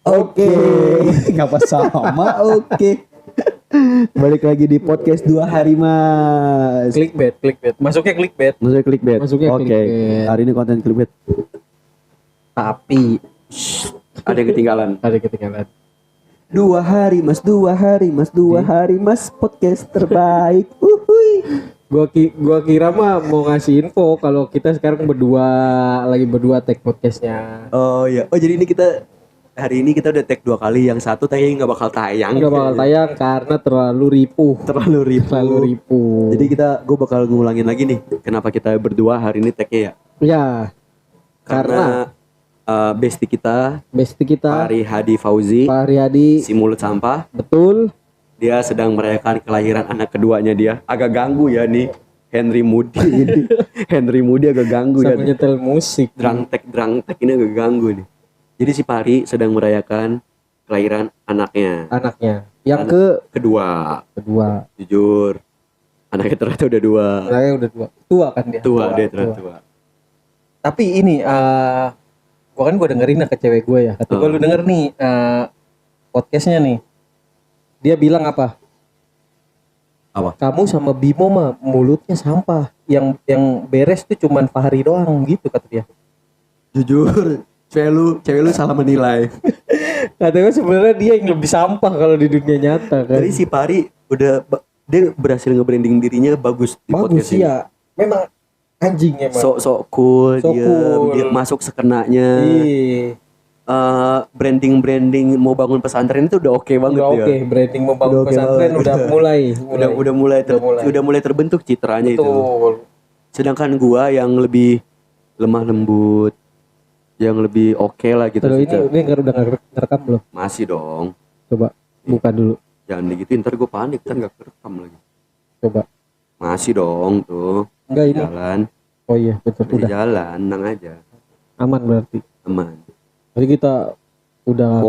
Oke. Ngapa sama? Oke. Balik lagi di podcast 2 hari mas. Clickbait. Masuknya clickbait. Oke. Clickbait. Hari ini konten clickbait. Tapi Ada yang ketinggalan. 2 hari mas podcast terbaik. Gua kira mah mau ngasih info kalau kita sekarang lagi berdua take podcastnya. Oh iya. Oh jadi ini hari ini kita udah tag 2 kali. Yang satu kayaknya nggak bakal tayang. Nggak bakal tayang karena terlalu ripuh. Jadi gue bakal ngulangin lagi nih. Kenapa kita berdua hari ini tagnya ya? Ya. Karena bestie kita Fahri Hadi Fauzi, si mulut sampah. Betul. Dia sedang merayakan kelahiran anak keduanya dia. Agak ganggu ya nih Henry Moody ini. Henry Moody agak ganggu ya. Sampai nyetel musik. Drang tek ini agak ganggu nih. Jadi si Fahri sedang merayakan kelahiran anaknya. Yang kedua. Jujur. Anaknya ternyata udah 2. Anaknya udah 2. Tua kan dia. Tua. Tapi ini gua dengerin ke cewek gue ya. Kata gua lu denger nih podcastnya nih. Dia bilang apa? Kamu sama Bimo mah mulutnya sampah. Yang beres tuh cuman Fahri doang gitu kata dia. Jujur, cewek lu salah menilai. Katanya sebenarnya dia yang lebih sampah kalau di dunia nyata kan. Jadi si Fahri dia berhasil nge-branding dirinya bagus di podcast ini. Ya. Memang anjing emang. Sok cool. Dia masuk sekenanya. Branding mau bangun pesantren itu udah oke banget ya. Oke, branding mau bangun pesantren udah mulai terbentuk citranya. Betul. Itu. Sedangkan gua yang lebih lemah lembut, yang lebih oke lah gitu. Ini udah ngerekam belum? Masih dong. Coba buka dulu. Jangan digituin, ntar gue panik, ntar gak kerekam lagi. Coba. Masih dong tuh. Enggak ini. Jalan. Oh iya betul. Udah jalan, tenang aja. Aman berarti. Aman. Jadi kita udah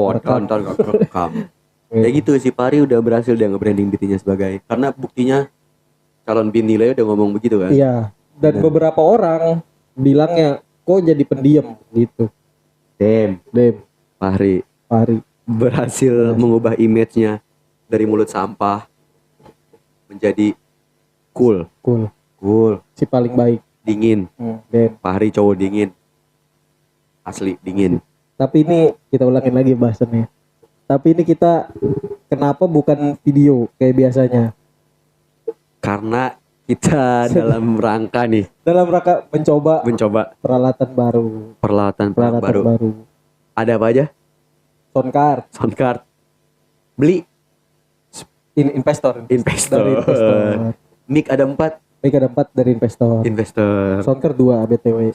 ntar gak kerekam. Ya gitu, si Fahri udah berhasil dia nge-branding dirinya sebagai. Karena buktinya calon binilai udah ngomong begitu kan. Iya. Dan beberapa orang bilangnya kok jadi pendiam gitu. Dem. Fahri berhasil mengubah image-nya dari mulut sampah menjadi cool. Si paling baik. Dingin. Fahri cowok dingin. Asli dingin. Tapi ini kita ulangin lagi bahasannya. Tapi ini kita kenapa bukan video kayak biasanya? Karena kita dalam rangka mencoba peralatan baru. Ada apa aja? Soundcard. Beli. Investor. Mic ada 4 dari investor. Soundcard 2 BTW.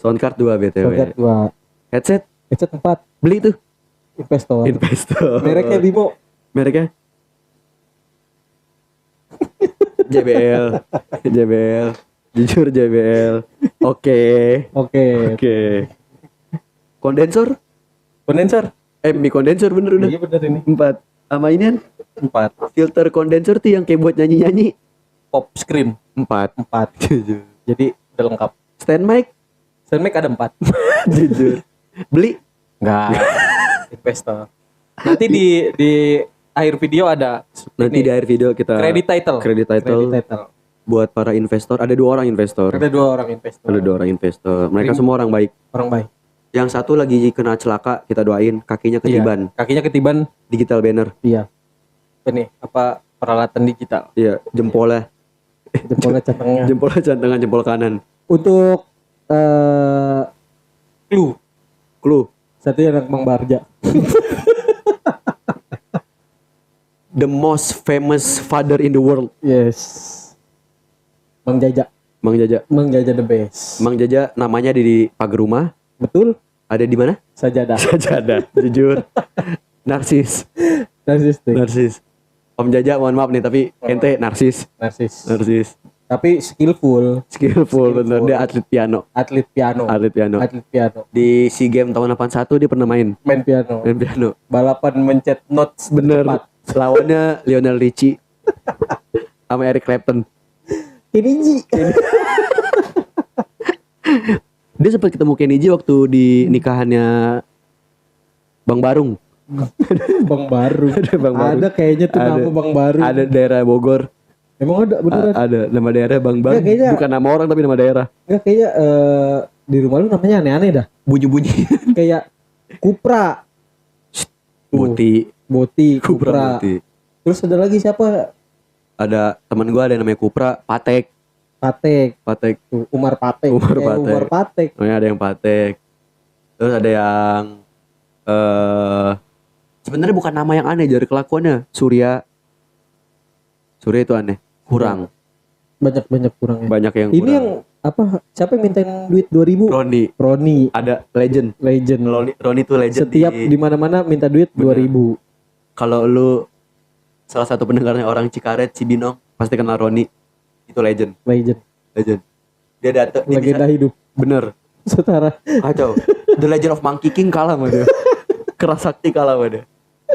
Headset 4. Beli tuh. Investor. Mereknya Bimo. JBL. Jujur JBL. Oke. Kondensor? Mic kondensor bener udah. Iya bener ini. 4. Sama inian? 4. Filter kondensor tuh yang kayak buat nyanyi-nyanyi. Pop screen 4. Jadi udah lengkap. Stand mic ada 4. Jujur. Beli? Enggak. Investor. Nanti di akhir video ada. Nanti di akhir video kita Credit title. Buat para investor. Ada 2 orang investor. Mereka semua orang baik. Yang satu lagi kena celaka, kita doain kakinya ketiban. Digital banner. Iya. Ini apa peralatan digital? Iya, jempolnya Centangnya. jempol kanan. Untuk Clue. Satunya anak Bang Barja. The most famous father in the world. Yes. Mang Jaja the best. Mang Jaja namanya di pagar rumah. Betul. Ada di mana? Sajadah. Jujur. Narsis. Om Jaja mohon maaf nih tapi ente narsis. Tapi skillful bener. Dia atlet piano. Di SEA Games tahun 81 dia pernah main piano. Balapan mencet notes bener. Lawannya Lionel Richie sama Eric Clapton. Kenny. Dia sempat ketemu Kenny G waktu di nikahannya Bang Barung. Bang Baru. Ada Bang Baru. Ada kayaknya tuh Ada. nama Bang Baru. Ada daerah Bogor. Emang ada beneran? Ada nama daerah Bang Bang. Nggak, kayaknya- Bukan nama orang tapi nama daerah. Enggak kayaknya di rumah lu namanya aneh-aneh dah. Bunyi-bunyi. Kayak Kupra, Boti. Boti, Kupra Kupra. Boti. Terus ada lagi siapa? Ada teman gua ada yang namanya Kupra, Patek. Patek, Patek. Umar Patek. Umar Patek. Umar Patek. Namanya ada yang Patek. Terus ada yang sebenarnya bukan nama yang aneh dari kelakuannya. Surya. Surya itu aneh. Kurang. Banyak kurangnya. Banyak yang Ini kurang. yang apa? Siapa yang mintain duit 2000? Roni. Roni, Ada legend. legend. Roni tuh legend. Setiap di mana-mana minta duit Bener. 2000. Kalau lu salah satu pendengarnya orang Cikaret, Cibinong, pasti kenal Roni. Itu legend. Legend. Dia datang, dia bisa, Legenda hidup. bener, Setara. kacau. The Legend of Monkey King kalah sama dia. Keras sakti kalah sama dia.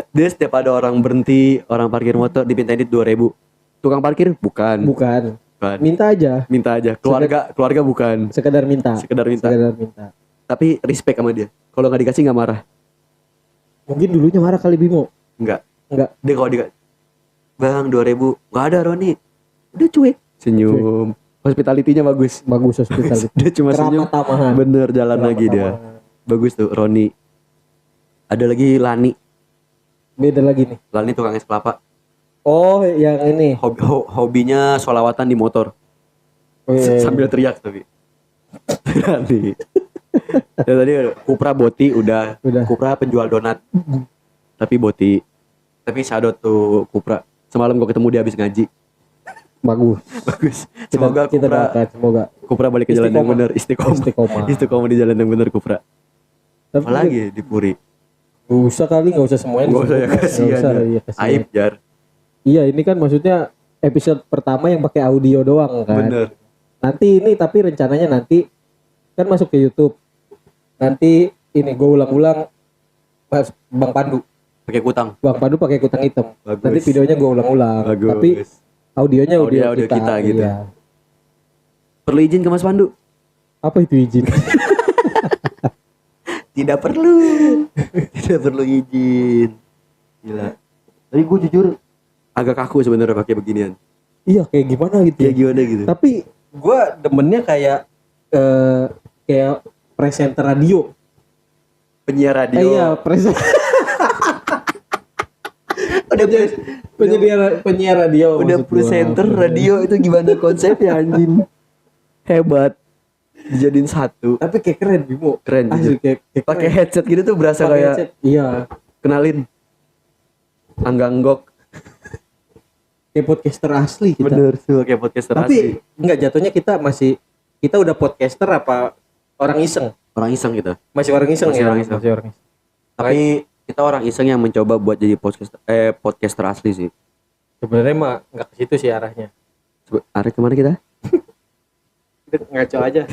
Dia setiap ada orang berhenti, orang parkir motor dipintain duit 2000. Tukang parkir? Bukan. Bukan. Bukan. Minta aja. Minta aja. Keluarga bukan. Sekedar minta. Sekedar minta. Sekedar minta. Tapi respect sama dia. Kalau nggak dikasih nggak marah. Mungkin dulunya marah kali Bimo. Enggak. Enggak. Dia kalau dikasih, Bang 2000, nggak ada Roni. Udah cuek. Senyum. Hospitality-nya bagus. Bagus hospitality. Dia cuma senyum. Keramat tamahan. Bener jalan Keramat lagi dia. tamahan. Bagus tuh Roni. Ada lagi Lani. Beda lagi nih. Lani tukang es kelapa. Oh, yang ini. Hobinya sholawatan di motor. Oh, iya, iya. Sambil teriak tapi. Lani. Ya, tadi ada Kupra Boti udah. Udah. Kupra penjual donat. Tapi Boti. Tapi Sadot tuh Kupra. Semalam gua ketemu dia habis ngaji. Bagus. Bagus. Semoga kita Kupra doakan, semoga. Kupra balik ke jalan yang Istiqomah. benar. Istiqomah. Istiqomah di jalan yang benar Kupra. Tapi Apalagi di Puri. Gak usah kali, gak usah semuanya. Gak usah ya disebut. kasihan. Nggak usah, Ya. iya, kasihan. Aib jar. Iya, ini kan maksudnya episode pertama yang pakai audio doang kan. Bener. Nanti ini tapi rencananya nanti kan masuk ke YouTube. Nanti ini gue ulang-ulang Mas Bang Pandu. Pakai kutang. Bang Pandu pakai kutang hitam. Bagus. Nanti videonya gue ulang-ulang. Bagus. Tapi audionya audio, Audio kita gitu. Iya. Perlu izin ke Mas Pandu? Apa itu izin? Tidak perlu. Tidak perlu izin. Gila. Tapi gue jujur agak kaku sebenarnya pakai beginian. Iya, kayak gimana gitu. Ya gimana gitu. Tapi gue demennya kayak kayak presenter radio. Penyiar radio. Iya, presenter. Udah penyiar radio. udah maksud gua. presenter radio itu gimana konsepnya anjing. Hebat. Dijadiin satu. Tapi kayak keren Bimo. Keren Asli jujur. kayak Pakai keren. headset gitu tuh berasa Pakai kayak headset. Iya. kenalin. Angganggok. Kayak podcaster asli kita. Bener tuh kayak podcaster asli. Tapi enggak, jatuhnya kita udah podcaster apa orang iseng? Orang iseng gitu. Masih orang iseng Masih ya? orang iseng. Masih orang iseng. Tapi kita orang iseng yang mencoba buat jadi podcaster asli sih. Sebenarnya mah enggak ke situ sih arahnya. Coba arah kemana kita? Kita ngaco aja.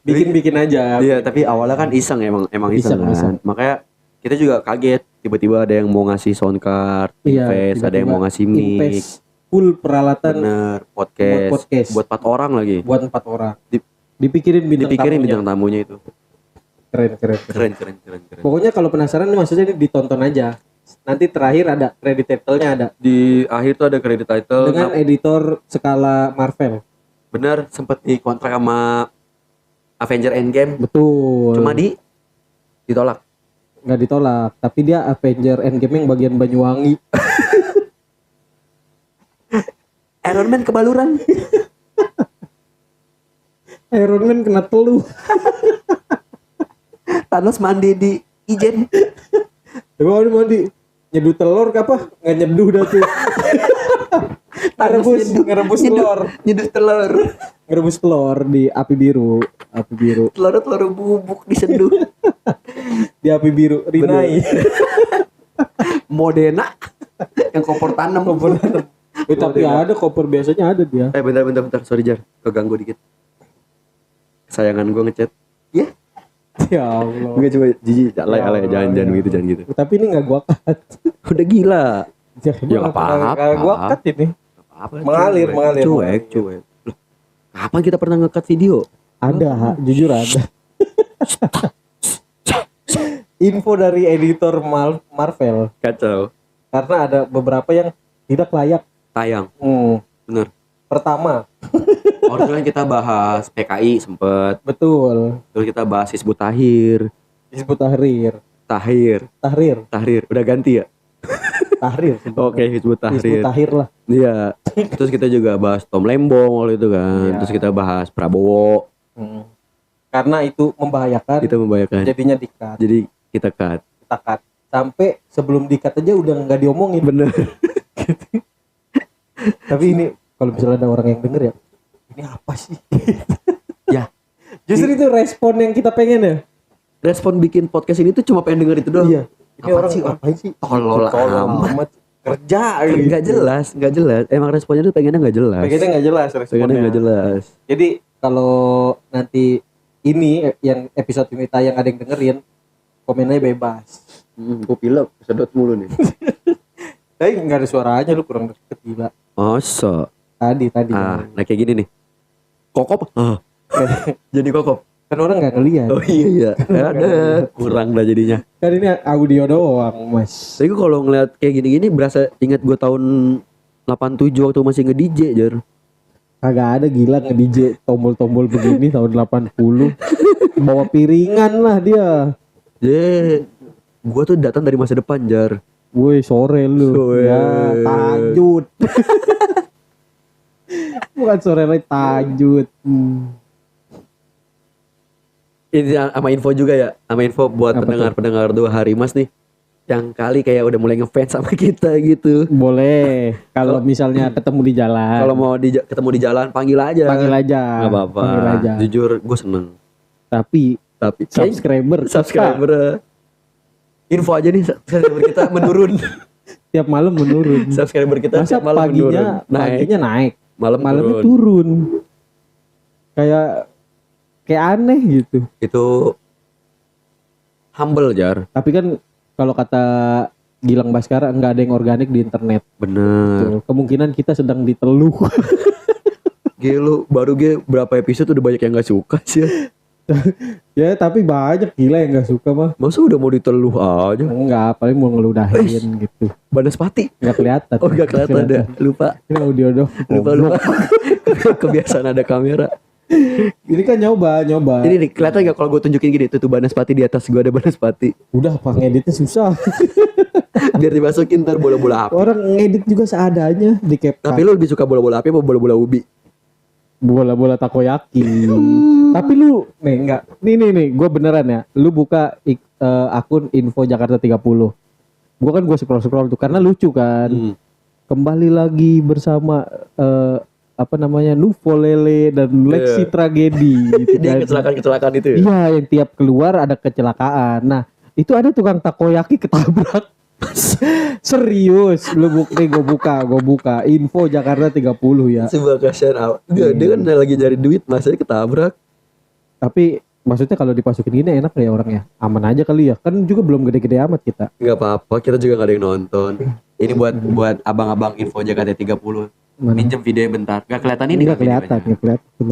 Bikin aja. Iya, tapi awalnya kan iseng emang iseng kan. Iseng. Makanya kita juga kaget tiba-tiba ada yang mau ngasih sound card, invest, ada yang mau ngasih mic, invest full peralatan bener, buat podcast, buat 4 orang lagi. buat 4 orang. Di- Dipikirin Dipikirin tamunya. bintang tamunya itu. Keren. Keren. Pokoknya kalau penasaran nih maksudnya ini ditonton aja. Nanti terakhir ada credit title-nya ada Di akhir tuh ada credit title. dengan editor skala Marvel. Bener, sempet dikontrak sama Avenger Endgame. Betul. Cuma ditolak. nggak ditolak, tapi dia Avenger Endgame yang bagian Banyuwangi. Iron Man kebaluran. Iron Man kena telu. Thanos mandi di Ijen. Coba mandi nyeduh telur apa? Nggak nyeduh dah tuh. ngerebus telur. Nyeduh telur. Ngerebus telur di api biru. Telur bubuk diseduh. Di api biru. Rinai. Modena yang kompor tanam. Tapi ada koper biasanya ada dia. Bentar. Sorry Jar, keganggu dikit. Kesayangan gue ngechat. Ya. Ya Allah. Gue coba jijik, alay Allah, jangan ya. jangan gitu. Tapi ini nggak gua cut. Udah gila. Ya nggak apa-apa. Nggak gua cut ini. Apa? Mengalir. Cuek. Loh, kapan kita pernah nge-cut video? Ada, jujur ada. info dari editor Marvel Kacau. karena ada beberapa yang tidak layak Tayang. Bener. Pertama, Original kita bahas PKI sempet. betul, Terus kita bahas Hizbut Tahrir. disebut Tahrir. Udah ganti ya? Tahrir. Oke, Hizbut Disebut Tahrir. Tahir lah. Iya. Terus kita juga bahas Tom Lembong waktu itu kan. Iya. Terus kita bahas Prabowo. Karena itu membahayakan. Kita membayangkan. Jadinya di-cut. Jadi kita cut. Kita cut. Sampai sebelum di-cut aja udah nggak diomongin. Bener. Tapi ini kalau misalnya ada orang yang denger ya, ini apa sih? Ya. Justru itu respon yang kita pengen ya. Respon bikin podcast ini tuh cuma pengen denger itu doang. Iya. Ini Apaan orang sih? ngapain sih? Tolol amat. Kerja gitu. Nggak jelas. Emang responnya tuh pengennya nggak jelas. Pengennya nggak jelas responnya. Pengennya nggak jelas. Jadi kalau nanti ini yang episode ini tayang ada yang dengerin, komennya bebas. Gue pilek sedot mulu nih. Tapi nggak ada suaranya, lu kurang deket gila. Masa? Tadi. Nah kayak gini nih. Kokop. Jadi kokop. Kan orang nggak ngeliat. Oh iya. Ada kurang lah jadinya. Kan ini audio doang, Mas. Tapi kalau ngeliat kayak gini-gini berasa ingat gue tahun 87 waktu masih nge-DJ Jar. Kagak ada gila nge-DJ tombol-tombol begini tahun 80. Bawa piringan lah dia. Gue tuh datang dari masa depan Jar. Woi, sore lu. Sore. Ya, tahajud. Bukan sore lagi, tahajud. Ini sama info juga ya, sama info buat Apa pendengar-pendengar 2 hari Mas nih, yang kali kayak udah mulai ngefans sama kita gitu. Boleh. Kalau misalnya ketemu di jalan. Kalau mau ketemu di jalan panggil aja. Panggil aja. Nggak apa-apa. Panggil aja. Jujur gue seneng. Tapi subscriber Info aja nih subscriber kita menurun. tiap malam menurun. Subscriber kita Masa tiap malam menurun. paginya naik, turun. malamnya turun. Kayak aneh gitu. Itu humble Jar. Tapi kan kalau kata Gilang Baskara nggak ada yang organik di internet. Bener. Tuh, kemungkinan kita sedang diteluh. Gila, baru berapa episode udah banyak yang gak suka sih ya. Ya tapi banyak gila yang nggak suka mah. Masa udah mau diteluh aja. Enggak, paling mau ngeludahin gitu. Banaspati. Nggak kelihatan. Oh gak kelihatan dah. Lupa. Ini audio dong. Lupa. Kebiasaan ada kamera. Ini kan nyoba. Ini nih kelihatan gak kalau gue tunjukin gini tuh Banaspati di atas gue ada Banaspati. Udah pak ngeditnya susah. Biar dimasukin ntar bola-bola api. Orang ngedit juga seadanya di CapCut. Tapi lu lebih suka bola-bola api apa bola-bola ubi? Bola-bola takoyaki. Tapi lu enggak. Nih, gue beneran ya. Lu buka akun info Jakarta 30. Gue scroll tuh karena lucu kan. Kembali lagi bersama Nuvo Lele dan Lexi Tragedi gitu Dia kan. kecelakaan itu ya? Iya, yang tiap keluar ada kecelakaan. Nah, itu ada tukang takoyaki ketabrak. Serius, gue buka info Jakarta 30 ya. Sebuah kasihan awal. Dia kan lagi nyari duit, masanya ketabrak. Tapi maksudnya kalau dipasukin gini enak ya orangnya. Aman aja kali ya. Kan juga belum gede-gede amat kita. Gak apa-apa, kita juga gak ada yang nonton. Ini buat abang-abang info Jakarta 30. Minjem videonya bentar. Gak kelihatan ini. Gak kelihatan.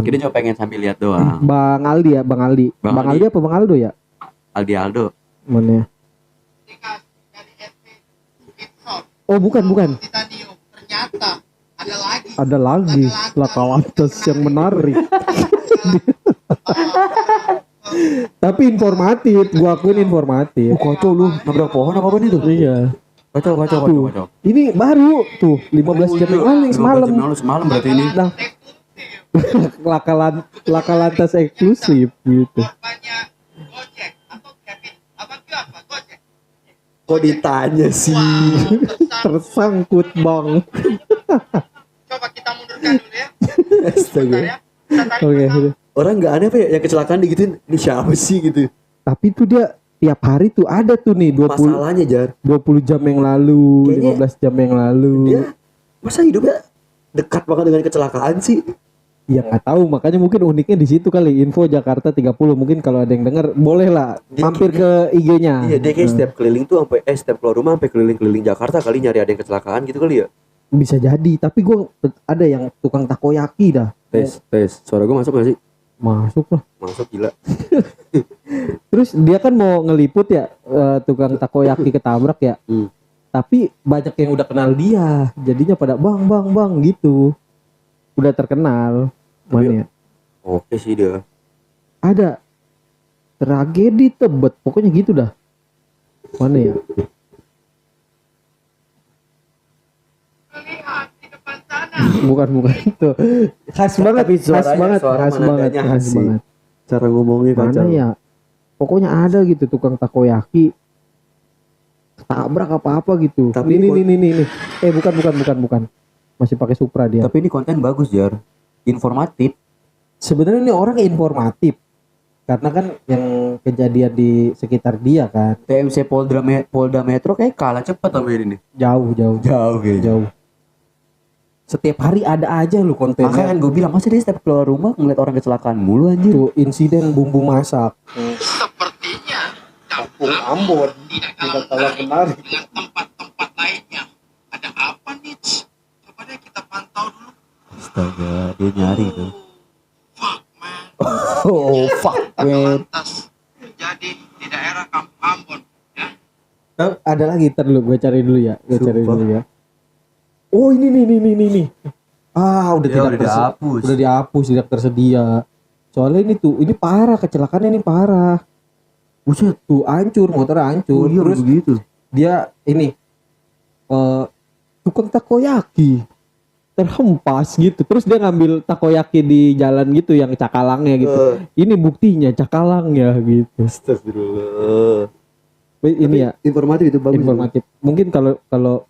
Kita cuma pengen sambil lihat doang. Bang Aldi ya, Bang Aldi. Bang Aldi apa Bang Aldo ya? Aldo. Mana ya? Oh bukan. Titanium. Ternyata Ada lagi laka lantas yang menarik. Tapi informatif, gua akuin informatif. Kocok lu, nabrak pohon apa itu? Iya. Kocok. Ini baru tuh 15 jam yang lalu Semalam berarti ini. Nah, laka lantas eksklusif gitu. banyak Gojek atau Kevin. Apa Gojek? Kok ditanya sih? Tersangkut bang. Coba kita mundurkan dulu ya. Astaga. Ya. Kita tarik Oke. pertama. Orang nggak aneh apa ya yang kecelakaan digituin? Ini siapa sih gitu? Tapi tuh dia tiap hari tuh ada tuh nih 20 Masalahnya Jar, 20 jam yang lalu, Kayaknya 15 jam yang lalu. dia masa hidupnya dekat banget dengan kecelakaan sih? Ya nggak tahu, makanya mungkin uniknya di situ kali. Info Jakarta 30 mungkin kalau ada yang denger boleh lah mampir ke IG-nya. Iya, dia kayak setiap keliling tuh sampai setiap keluar rumah sampai keliling-keliling Jakarta kali nyari ada yang kecelakaan gitu kali ya. Bisa jadi, tapi gue ada yang tukang takoyaki dah. Tes. Suara gue masuk gak sih? Masuk lah. Masuk gila. Terus dia kan mau ngeliput ya, tukang takoyaki ketabrak ya. Tapi banyak yang udah kenal dia, jadinya pada bang gitu. Udah terkenal. Mana ya? Oke sih dia. Ada tragedi Tebet, pokoknya gitu dah. Mana ya? Lihat di depan sana. Bukan tuh. Khas banget, Tapi khas banget, suara khas banget, nadanya khas asik. banget. Cara ngomongnya Mana kacau. ya? Pokoknya ada gitu tukang takoyaki. Tabrak apa-apa gitu. Tapi ini. Bukan. Masih pakai Supra dia. Tapi ini konten bagus Jar. Informatif. Sebenarnya ini orang informatif. Karena kan yang kejadian di sekitar dia kan TMC Polda Metro kayak kalah cepat sama ini. jauh. Jauh kayaknya. Jauh. Setiap hari ada aja lu Makanya kontennya. kan gue bilang masa dia setiap keluar rumah ngeliat orang kecelakaan mulu anjir. Tuh insiden bumbu masak. Sepertinya Kampung Ambon. tidak kalah menarik dengan tempat-tempat lainnya. Ada apa nih? Coba deh kita pantau dulu. Astaga, dia nyari tuh. Fuck man. Oh fuck man. Lantas terjadi di daerah Kampung Ambon. Ya. Ada lagi ntar dulu gue cari dulu ya. Sumpah. Oh ini nih. Ah udah Ya, tidak udah dihapus. udah dihapus, tidak tersedia. Soalnya ini parah, kecelakaannya ini parah. Buset tuh hancur, motornya hancur. Iya, Terus begitu. dia ini tukang takoyaki terhempas gitu. Terus dia ngambil takoyaki di jalan gitu yang cakalangnya gitu. Ini buktinya cakalangnya gitu. Astagfirullah. Ini ya Informatif itu bagus. informatif. Mungkin kalau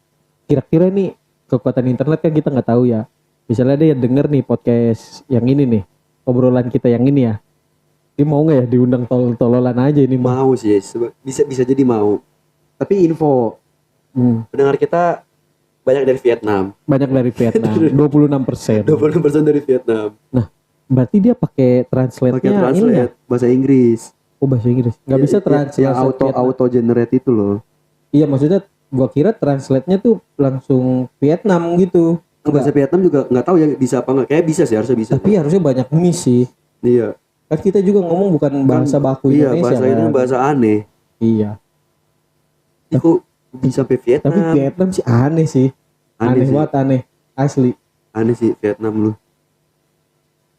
kira-kira nih kekuatan internet kan kita nggak tahu ya. Misalnya dia denger nih podcast yang ini nih, obrolan kita yang ini ya. Dia mau nggak ya diundang tololan aja ini mah. Mau sih, bisa jadi mau. Tapi info pendengar kita banyak dari Vietnam. Banyak dari Vietnam, 26%. 26% dari Vietnam. Nah, berarti dia pakai Pakai translate-nya ini ya? translate bahasa Inggris. Oh bahasa Inggris. Nggak bisa translate yang Vietnam. auto generate itu loh. Iya maksudnya gua kira translate-nya tuh langsung Vietnam gitu. Bahasa Vietnam juga nggak tahu ya bisa apa nggak. Kayak bisa sih, harusnya bisa. Tapi harusnya banyak miss sih. Iya. Kan kita juga ngomong bukan bahasa baku Iya, Indonesia bahasa ini kan. bahasa aneh. Iya. Itu bisa sampai Vietnam. Tapi Vietnam sih aneh sih. Aneh sih. banget aneh. Asli. Aneh sih Vietnam lu.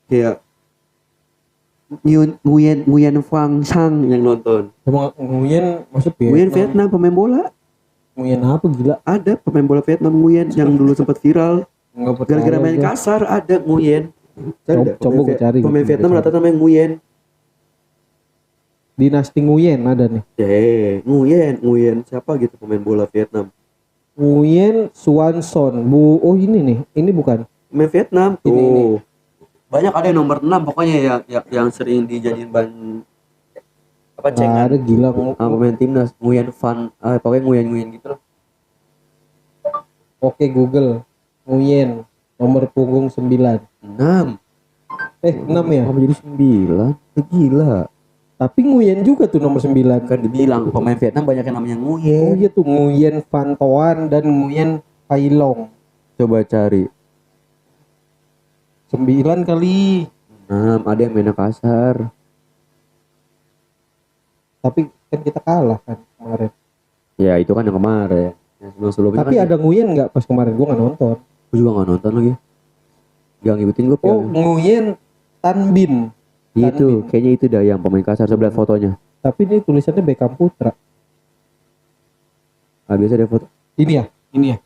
Kayak Nguyen Phan Sang yang nonton. Emang Nguyen masuk Nguyen Vietnam. Vietnam pemain bola. Nguyen apa gila? Ada pemain bola Vietnam Nguyen yang dulu sempat viral. Enggak percaya. Gara-gara main gua. kasar ada Nguyen. Cari dah, Coba gua cari. Pemain Gua Vietnam cari. rata-rata namanya Nguyen. Dinasti Nguyen ada nih. Nguyen. Siapa gitu pemain bola Vietnam? Nguyen Swanson. Oh ini nih. Ini bukan. Pemain Vietnam tuh. Ini. Banyak ada yang nomor 6 pokoknya yang sering dijadiin ban apa Nggak cengan. ada gila. Pemain timnas Nguyen Phan, pokoknya Nguyen gitu lah. Oke Google. Nguyen nomor punggung 9. 6. 6 ya? Apa jadi 9? Gila. Tapi Nguyen juga tuh nomor 9. Kan dibilang pemain Vietnam banyak yang namanya Oh Nguyen. iya tuh Nguyen Van Toan dan Nguyen Hailong. Coba cari. 9 kali. 6, ada yang mainnya kasar. Tapi kan kita kalah kan kemarin. Ya itu kan yang kemarin. Yang sebelumnya Tapi kan ada Nguyen nggak pas kemarin? Gua nggak nonton. gue juga gak nonton lagi. Yang ngikutin gue Oh Nguyen Tan Bin. itu kayaknya itu dah yang pemain kasar sebelah fotonya. Tapi ini tulisannya Beckham Putra. Biasa ada foto. Ini ya.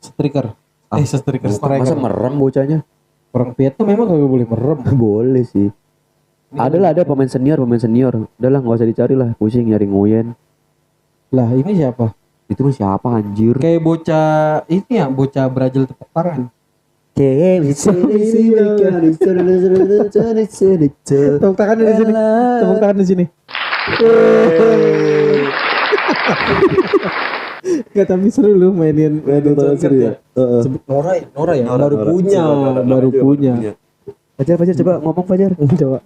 Striker. Striker. Bukan, masa merem bocahnya? Orang Vietnam memang gak boleh merem. Boleh sih. Ada pemain senior. Udah lah, nggak usah dicari lah. Pusing nyari Nguyen. Lah ini siapa? Itu mah siapa anjir? Kayak bocah ini ya, bocah Brazil tepuk tangan. Tepuk tangan di sini. Tepuk tangan di sini. Gak tapi seru lu mainin soccer ya. Sebut Nora ya, baru punya. Fajar coba ngomong Fajar. Coba.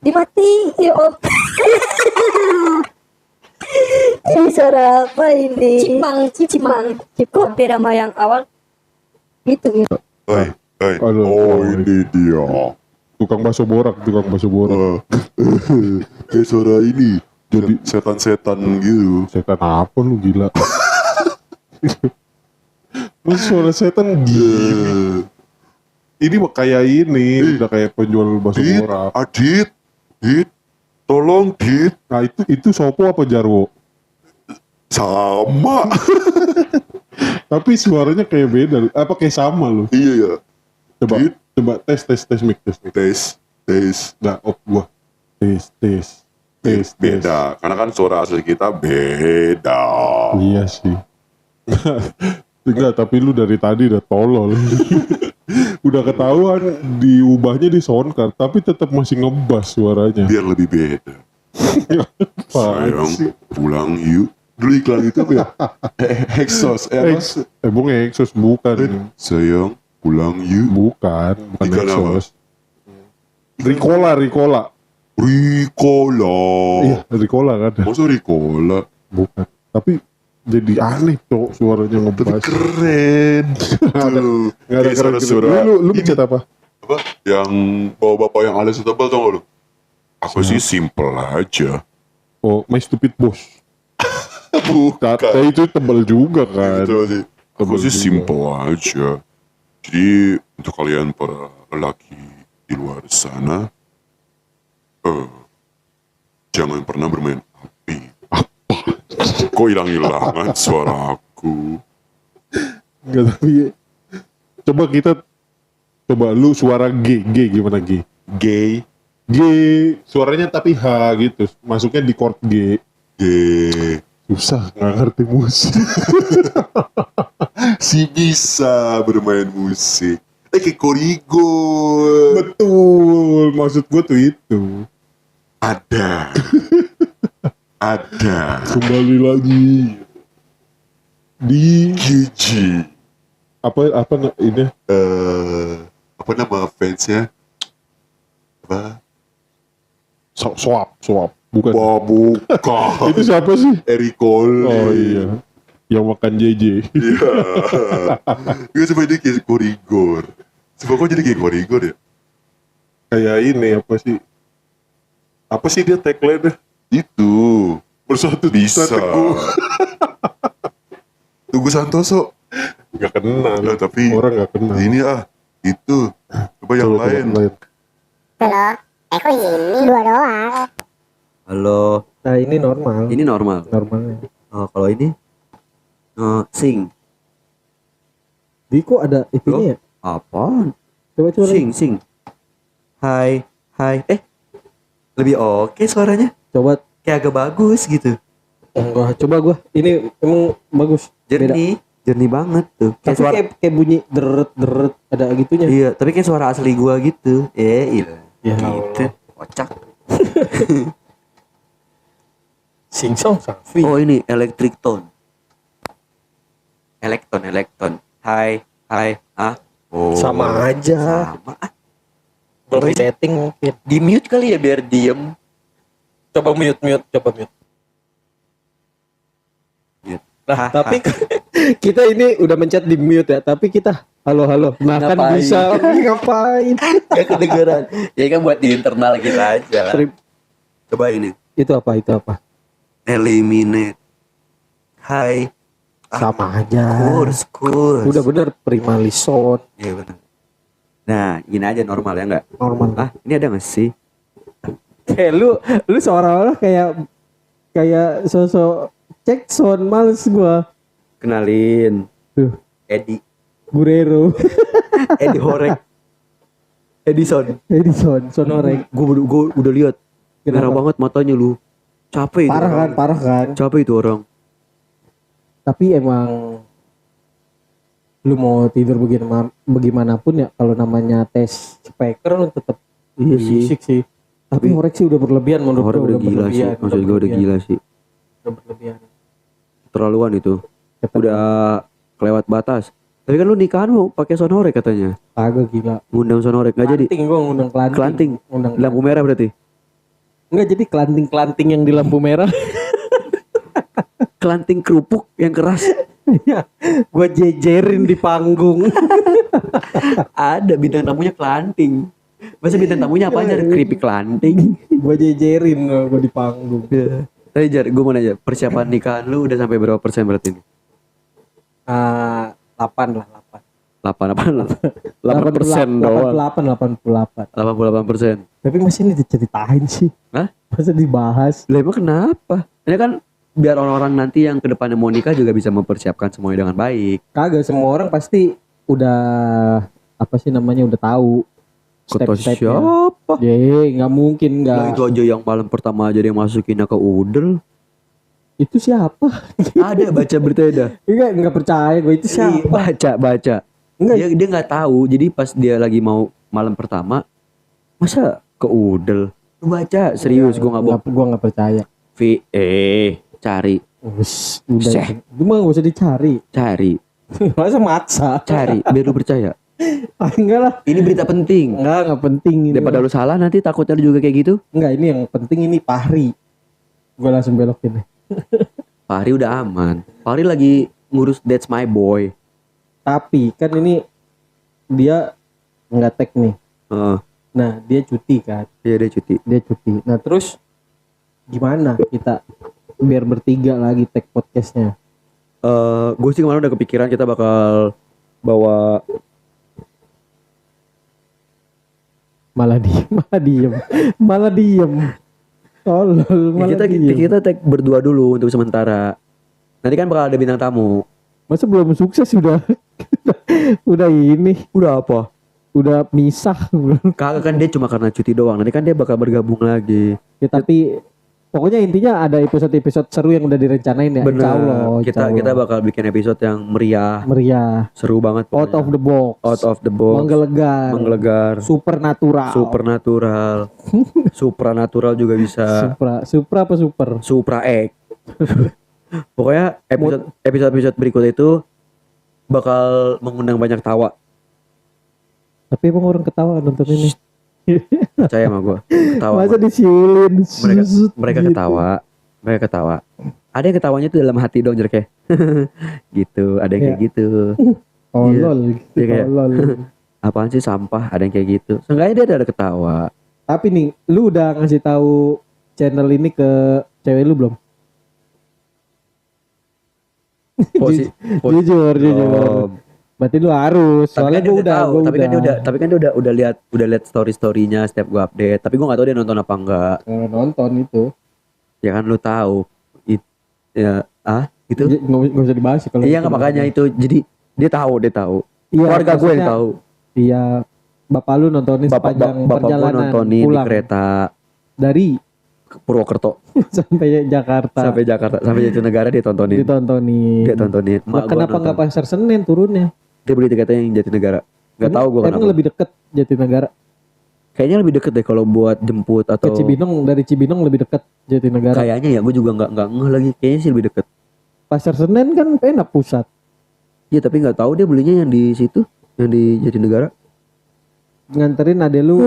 Dimati, ya om. Ini suara apa ini? Cipang. Kok beda sama yang awal? Gitu. Woi, Halo. Oh ini dia. Tukang bakso borak. Kayak suara ini. Jadi setan-setan gitu. Setan apa lu gila? Lu suara setan gila. Ini mah kayak ini, udah kayak penjual bakso Dit, borak. Adit, tolong Dit. Nah itu Sopo apa Jarwo? Sama. Tapi suaranya kayak beda, apa kayak sama lu? Iya ya. Coba, Dit. coba tes mic. Tes. Nah, gua. Tes. Beda, karena kan suara asli kita beda. Iya sih. Enggak, tapi lu dari tadi udah tolol. Udah ketahuan diubahnya di soundcard, tapi tetap masih ngebas suaranya. Biar lebih beda. Apaan Sayang, sih? pulang yuk. Dulu iklan itu apa ya? Exos. Bung Exos bukan. Sayang, pulang yuk. Bukan Iklan apa? Exos. Ricola. Ricola. Iya, Ricola kan. Masa Ricola? Bukan. Tapi jadi aneh tuh suaranya Tapi ngebas. keren. Tuh. Nggak ada Kayak keren gitu. suara-suara. Lu pencet apa? Apa? Yang bapak-bapak yang alisnya tebal tau gak lu? Aku sih simple aja. Oh, My Stupid Boss. Bukan. Kata itu tebal juga kan. Gitu sih. Aku Tebal sih juga. simple aja. Jadi untuk kalian para lelaki di luar sana, jangan pernah bermain api. Kok hilang-hilangan suara aku? Enggak, tapi coba lu suara G gimana G? Gay. G suaranya tapi H gitu, masuknya di chord G. Gay. Susah, nggak ngerti musik. Si bisa bermain musik. Kayak Korigo. Betul, maksud gue tuh itu. Ada. Ada. Kembali lagi di Gigi. apa ini? Apa nama fansnya? Apa? Swap, bukan. Wah, bukan. Itu siapa sih? Ericole. Oh iya, yang makan JJ. Iya. Gue coba dia kayak Korigor. Coba kok jadi kayak Korigor ya? Kayak ini apa sih? Apa sih dia tagline-nya? Itu. Bersatu Bisa. Teguh. Tugu Santoso. Gak kenal. Lah, tapi orang gak kenal. ini itu. Coba yang Coba lain. Halo, kok ini dua doang. Halo, Nah ini normal. ini normal. Normalnya. Oh, kalau ini sing. Di kok ada itunya ya? Apaan? Coba Sing. Hai. Lebih oke suaranya. Coba. Kayak agak bagus gitu. Enggak, coba gua. Ini emang bagus. Beda. Jernih banget tuh. Kayak Tapi suara kayak bunyi deret ada gitunya. iya, tapi kayak suara asli gua gitu. Iya. Ya Gitu. Allah. Kocak. Sing song Safi. Oh, ini electric tone. Elektron. Hai. Oh. Sama aja. Sama. Belum setting mungkin. Di mute kali ya biar diem. Coba mute. Nah, tapi kita ini udah mencet di mute ya, tapi kita halo. Nah, kan Ngapain? bisa ngapain? Gak kedengeran. Ya kan buat di internal kita aja lah. Coba ini. Itu apa? Eliminate. Hai. Sama aja. Kurs. Udah bener prima lison. Iya benar. Nah, gini aja normal ya enggak? Normal. Ah, ini ada nggak sih? Kayak lu seolah-olah kayak sosok cek sound, males gua. Kenalin. Tuh, Edi. Gurero. Edi Horek. Edison. Edison, sonorek. Gue udah lihat. Merah Kenapa? banget matanya lu. Capek itu. Parah kan. Capek itu orang. Tapi emang lu mau tidur bagaimanapun ya, kalau namanya tes speaker lu tetap Iya sih. berisik sih. Tapi Horek sih udah berlebihan menurut Horek gua, udah gila sih. Maksud gue udah gila sih. Udah berlebihan. Terlaluan itu. Kata- Udah kelewat batas. Tapi kan lu nikahan mau pakai sonorek katanya. Kagak gila. Ngundang sonorek nggak jadi. Kelanting, gua ngundang kelanting. Kelanting. Ngundang Lampu merah berarti. Enggak, jadi kelanting yang di lampu merah. Kelanting kerupuk yang keras. Gua jejerin di panggung. Ada bintang tamunya kelanting. Masa bintang tamunya apa aja? Keripik kelanting. Gua jejerin gua di panggung. Tapi Jar, gue mau nanya, persiapan nikahan lu udah sampai berapa persen berarti ini? 8 lah, 8 apa? 8% doang. 88. 88%. Tapi masih ini diceritain sih. Hah? Masa dibahas? Lah emang kenapa? Ini kan biar orang-orang nanti yang kedepannya mau nikah juga bisa mempersiapkan semuanya dengan baik. Kagak, semua orang pasti udah apa sih namanya, udah tahu Kata step-stepnya. siapa? Nggak mungkin Lah nggak. itu aja yang paling pertama aja dia masukinnya ke udel. Itu siapa? Ada baca beritanya dah. Nggak percaya gue itu Iya, siapa? baca. Enggak. Dia nggak tahu. Jadi pas dia lagi mau malam pertama, masa ke udel? Lu baca serius, gue nggak bohong. Gue nggak percaya. Cari. Udah. Seh. Itu mah gak usah dicari. Masa maksa? Cari, biar lu percaya. Enggak lah. Ini berita penting. Nggak penting ini. Daripada lu salah nanti takutnya lu juga kayak gitu. Enggak, ini yang penting ini Fahri. Gue langsung belokin. Fahri udah aman. Fahri lagi ngurus That's My Boy. Tapi kan ini dia nggak tag nih. Heeh. Nah dia cuti kan. Iya dia cuti. Nah terus gimana kita biar bertiga lagi tag podcastnya? Gue sih kemarin udah kepikiran kita bakal bawa Malah diem. Tolol, malah kita diem. tag berdua dulu untuk sementara. Nanti kan bakal ada bintang tamu. Masa belum sukses udah ini, Udah apa? udah misah. Kagak kan dia cuma karena cuti doang. Nanti kan dia bakal bergabung lagi. Ya, tapi pokoknya intinya ada episode-episode seru yang udah direncanain ya. Insya Allah, Kita insya Allah. bakal bikin episode yang meriah, meriah, seru banget. out of the box, Out of the box. menggelegar, supernatural. Supranatural juga bisa. Supra apa super? Supra X. Pokoknya episode berikut itu bakal mengundang banyak tawa. Tapi emang orang ketawa nonton ini. Percaya sama gue. Ketawa. Masa disiulin? Mereka Gitu. ketawa. Ada yang ketawanya tuh dalam hati dong jerke. Gitu. Ada yang kayak Iya. gitu. Tolol, Iya, kayak- tolol. Apaan sih sampah? Ada yang kayak gitu. Seenggaknya dia ada ketawa. Tapi nih, lu udah ngasih tahu channel ini ke cewek lu belum? Jujur. Belum. Berarti lu harus. Soalnya Tapi kan dia gua udah tahu. gua Tapi kan dia udah lihat story-storynya setiap gua update. Tapi gua nggak tahu dia nonton apa enggak. nonton itu. Ya kan lu tahu. Gitu. Nggak usah dibahas sih kalau Iya itu. nggak makanya itu. Jadi dia tahu. Iya, Keluarga gue yang maksudnya, tahu. Iya, bapak lu nontonin sepanjang Bapak gue perjalanan nontonin di pulang kereta dari ke Purwokerto sampai Jakarta. sampai Jakarta sampai Jatinegara dia tontonin. Ditontonin. Dia tontonin. Nah, Mak gua kenapa nonton. nggak pasar Senen turunnya? Dia beli tiketnya yang Jatinegara. Gak tahu gue Emang kenapa. lebih deket Jatinegara Kayaknya lebih deket deh kalau buat jemput ke atau Cibinong. Dari Cibinong lebih deket Jatinegara. kayaknya ya gue juga nggak ngeh lagi. Kayaknya sih lebih deket. Pasar Senen kan enak pusat. Iya tapi nggak tahu dia belinya yang di situ, yang di Jatinegara. Nganterin ade lu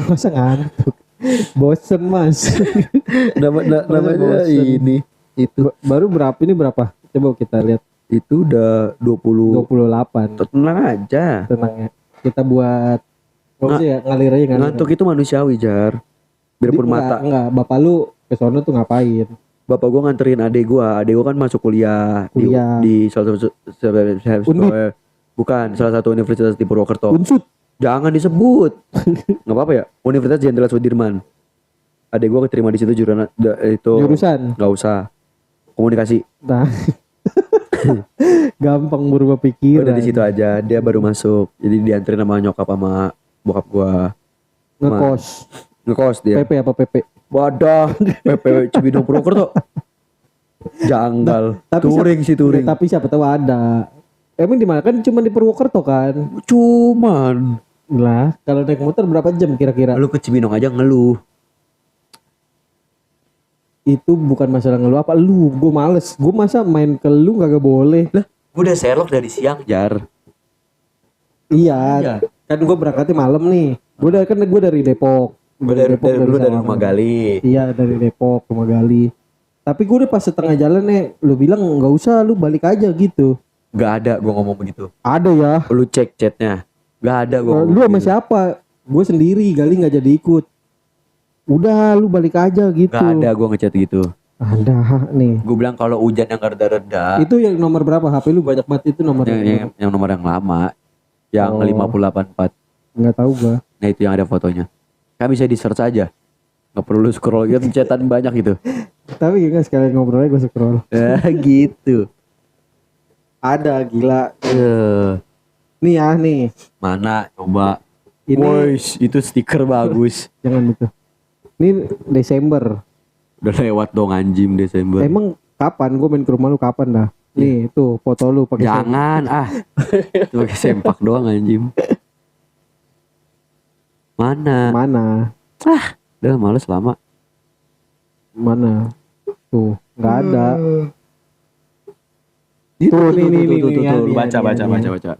masa ngantuk. Bosen mas. Namanya bosen. ini itu Baru berapa ini berapa? Coba kita lihat. itu udah 20. 28. Tenang aja. Tenang ya. Kita buat apa sih ya, ngalir aja ngalir. Ngantuk itu manusiawi Jar. Biarpun mata. Enggak, bapak lu ke sono tuh ngapain? Bapak gue nganterin adek gue kan masuk kuliah, Kuliah. di salah satu Undip. bukan salah satu universitas di Purwokerto. Unsut. Jangan disebut. Nggak apa-apa ya. Universitas Jenderal Sudirman. Adek gue keterima di situ itu Jurusan. nggak usah komunikasi. Nah. Gampang berubah pikiran. Udah di situ aja. Dia baru masuk. Jadi dianterin sama nyokap sama bokap gue. Ngekos. Ngekos dia. PP apa PP? Wadah. PP Cibinong Purwokerto. Janggal. Touring sih touring. Tapi siapa tahu ada. Emang di mana kan cuma di Purwokerto kan? Cuman Lah, kalau naik motor berapa jam kira-kira? lu ke Cibinong aja ngeluh. Itu bukan masalah ngeluh apa lu, gue males. Gue masa main ke lu kagak boleh. Lah, gue udah Sherlock dari siang, Jar. Iya. Kan gue berangkatnya malam nih. Gue dari Depok. Dari Sawangan. rumah Gali. Iya, dari Depok ke Magali. Tapi gue udah pas setengah jalan nih, lu bilang nggak usah, lu balik aja gitu. Gak ada gue ngomong begitu. Ada ya. Lu cek chatnya. Gak ada gue ngomong Lu sama begitu. siapa? Gue sendiri, Gali nggak jadi ikut. Udah, lu balik aja gitu. Gak ada gue ngechat gitu. Ada nih. Gue bilang kalau hujan yang reda-reda. Itu yang nomor berapa? HP lu banyak banget itu nomor. Yang nomor yang lama. Yang Oh. 5884. Nggak tahu gua. Nah itu yang ada fotonya. Kan bisa di search aja. Gak perlu lu scroll gitu. Chatan banyak gitu. Tapi enggak sekali ngobrolnya gue scroll. Gitu. Ada gila. Nih Nih ya nih. mana coba. Ini Woish, itu stiker bagus. jangan itu. Ini Desember. Udah lewat dong anjing Desember. Emang kapan gue main ke rumah lu kapan dah? Nih tuh foto lu pakai Jangan Itu pakai sempak doang anjing. Mana? mana? Udah males lama. Mana? Tuh, nggak ada. Tuh, nih, Lu nih, baca. nih.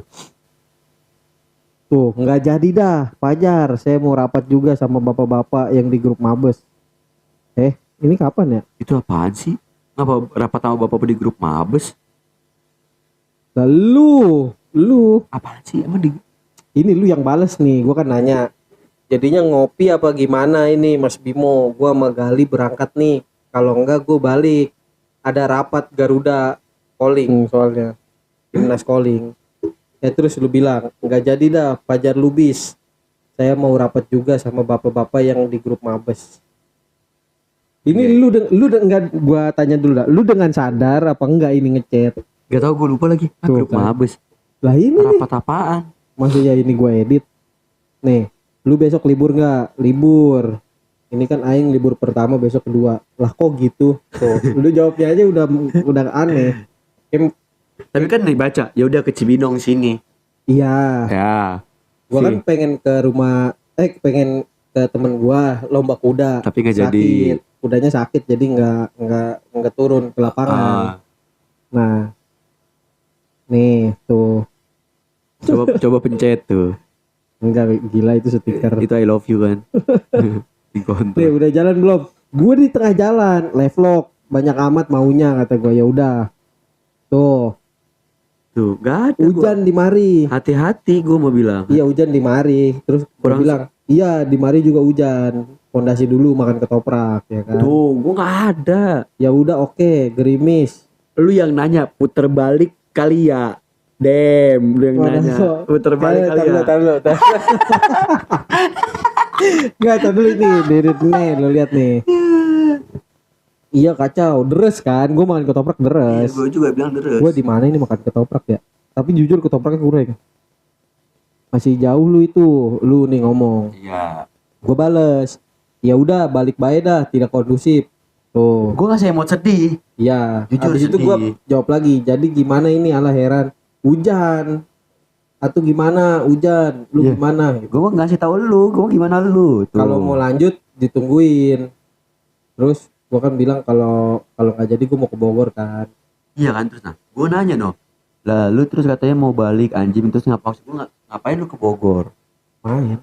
Tuh, nggak jadi dah, Fajar. Saya mau rapat juga sama bapak-bapak yang di grup Mabes. Ini kapan ya? Itu apaan sih? Ngapa rapat sama bapak di grup Mabes? Lah lu. Apaan sih? Emang di Ini lu yang bales nih, gua kan nanya. Jadinya ngopi apa gimana ini Mas Bimo? Gua sama Gali berangkat nih. Kalau enggak gua balik. Ada rapat Garuda calling soalnya. Timnas calling. Ya terus lu bilang, enggak jadi dah, Fajar Lubis. Saya mau rapat juga sama bapak-bapak yang di grup Mabes. Ini lu enggak, gua tanya dulu dah. Lu dengan sadar apa enggak ini ngechat? Gak tau, gue lupa lagi. Tuh, Grup kan. Mabes. Lah ini nih. Rapat apaan? Maksudnya ini gue edit. Nih, lu besok libur nggak? Libur. Ini kan aing libur pertama, besok kedua. Lah kok gitu? Tuh, lu jawabnya aja udah aneh. Tapi kan nih baca, ya udah ke Cibinong sini. Iya, Ya. gua kan pengen ke rumah, pengen ke temen gua lomba kuda. Tapi nggak jadi. Sakit. Kudanya sakit, jadi nggak turun ke lapangan. Nah, nih tuh, Coba pencet tuh. enggak gila itu stiker. Itu I love you kan. Di Nih kontrak. udah jalan belum? Gue di tengah jalan, levelog, banyak amat maunya kata gue. Ya udah, tuh Tuh, gak ada. hujan di mari. Hati-hati gue mau bilang. Iya hujan di mari. Terus gue Kurang- bilang, iya di mari juga hujan. Pondasi dulu makan ketoprak ya kan. Tuh, gue gak ada. Ya udah oke, gerimis. Lu yang nanya puter balik kali ya. Lu yang Mana nanya so? puter balik kali ya. Enggak, tar dulu ini, dirit nih, lo lihat nih. Iya kacau, deres kan? Gue makan ketoprak deres. Gue juga bilang deres. Gue di mana ini makan ketoprak ya? Tapi jujur ketopraknya kurang. Masih jauh lu itu, lu nih ngomong. Iya. Gue bales. Ya udah balik bae dah, tidak kondusif. Tuh. Gue ngasih emot sedih. Iya. Jujur Habis itu sedih. gue jawab lagi. Jadi gimana ini? Alah heran. Hujan. Atau gimana? Hujan. Lu Iya. gimana? Gue ngasih tahu lu. Gue gimana lu? Tuh. Kalau mau lanjut ditungguin. Terus gue kan bilang kalau nggak jadi gue mau ke Bogor kan. Iya kan terus nah. Gue nanya no. Lah lu terus katanya mau balik anjing terus ngapain lu ke Bogor? Main.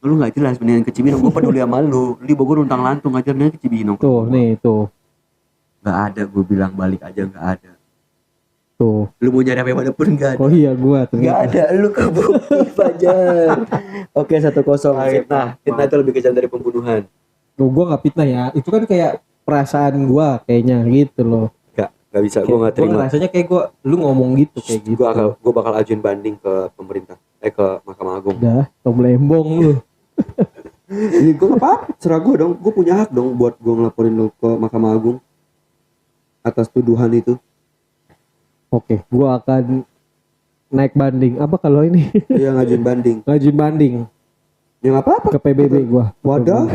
Lu nggak jelas mendingan ke Cibinong. Gue peduli sama lu. Lu di Bogor untang lantung aja mendingan ke Cibinong. Tuh nih tuh. Nggak ada. Gue bilang balik aja nggak ada. Tuh. Lu mau nyari apa mana pun nggak ada. Oh iya gue Nggak ternyata. ada. Lu kebukti Fajar. Oke 1-0. Fitnah. Fitnah itu lebih kejam dari pembunuhan. Tuh gue nggak fitnah ya. Itu kan kayak perasaan gue kayaknya gitu loh. Gak bisa. Gue nggak Gue terima. ngerasanya kayak lu ngomong gitu kayak gitu. Gue bakal ajuin banding ke pemerintah. Ke Mahkamah Agung. Udah, Tom Lembong lu. Ini gue gak apa-apa, serah gue dong. Gue punya hak dong buat gue ngelaporin lo ke Mahkamah Agung atas tuduhan itu. Oke, gue akan naik banding. Apa kalau ini? Dia ngajuin banding. Ngajuin banding Ya gak apa-apa. ke PBB gue. Wadah.